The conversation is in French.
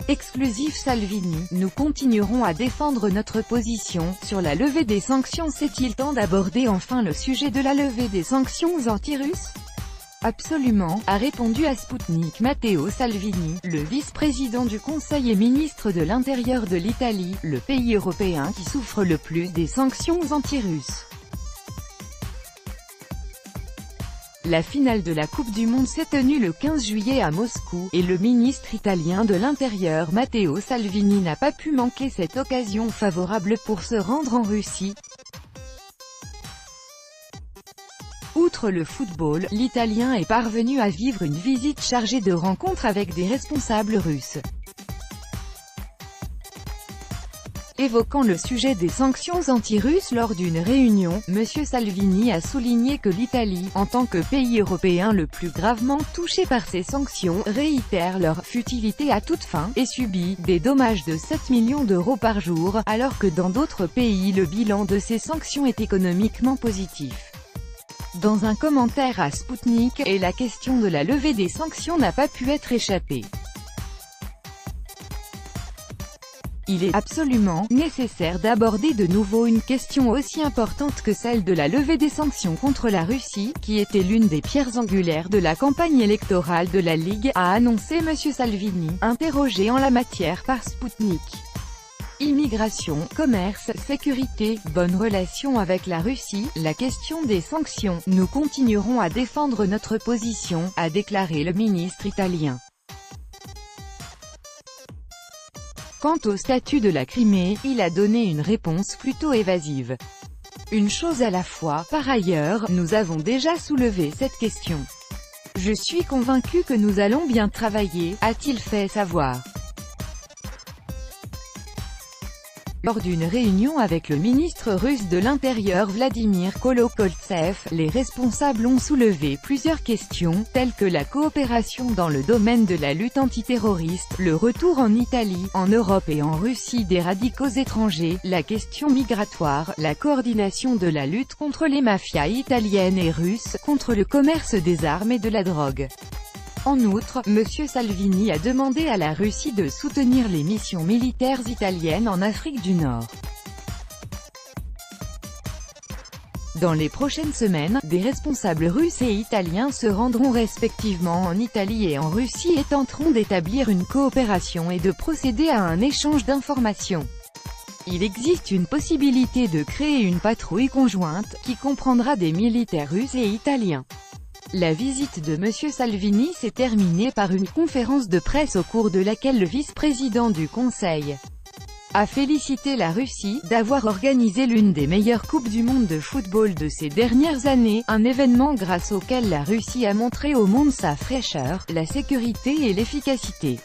Exclusif Salvini, nous continuerons à défendre notre position sur la levée des sanctions. C'est-il temps d'aborder enfin le sujet de la levée des sanctions anti-russes? Absolument, a répondu à Sputnik Matteo Salvini, le vice-président du Conseil et ministre de l'Intérieur de l'Italie, le pays européen qui souffre le plus des sanctions anti-russes. La finale de la Coupe du Monde s'est tenue le 15 juillet à Moscou, et le ministre italien de l'Intérieur Matteo Salvini n'a pas pu manquer cette occasion favorable pour se rendre en Russie. Outre le football, l'Italien est parvenu à vivre une visite chargée de rencontres avec des responsables russes. Évoquant le sujet des sanctions anti-russes lors d'une réunion, M. Salvini a souligné que l'Italie, en tant que pays européen le plus gravement touché par ces sanctions, réitère leur futilité à toute fin, et subit des dommages de 7 millions d'euros par jour, alors que dans d'autres pays le bilan de ces sanctions est économiquement positif. Dans un commentaire à Sputnik, et la question de la levée des sanctions n'a pas pu être échappée. Il est absolument nécessaire d'aborder de nouveau une question aussi importante que celle de la levée des sanctions contre la Russie, qui était l'une des pierres angulaires de la campagne électorale de la Ligue, a annoncé M. Salvini, interrogé en la matière par Sputnik. Immigration, commerce, sécurité, bonnes relations avec la Russie, la question des sanctions, nous continuerons à défendre notre position, a déclaré le ministre italien. Quant au statut de la Crimée, il a donné une réponse plutôt évasive. Une chose à la fois, par ailleurs, nous avons déjà soulevé cette question. Je suis convaincu que nous allons bien travailler, a-t-il fait savoir. Lors d'une réunion avec le ministre russe de l'Intérieur Vladimir Kolokoltsev, les responsables ont soulevé plusieurs questions, telles que la coopération dans le domaine de la lutte antiterroriste, le retour en Italie, en Europe et en Russie des radicaux étrangers, la question migratoire, la coordination de la lutte contre les mafias italiennes et russes, contre le commerce des armes et de la drogue. En outre, M. Salvini a demandé à la Russie de soutenir les missions militaires italiennes en Afrique du Nord. Dans les prochaines semaines, des responsables russes et italiens se rendront respectivement en Italie et en Russie et tenteront d'établir une coopération et de procéder à un échange d'informations. Il existe une possibilité de créer une patrouille conjointe, qui comprendra des militaires russes et italiens. La visite de M. Salvini s'est terminée par une conférence de presse au cours de laquelle le vice-président du Conseil a félicité la Russie d'avoir organisé l'une des meilleures Coupes du monde de football de ces dernières années, un événement grâce auquel la Russie a montré au monde sa fraîcheur, la sécurité et l'efficacité.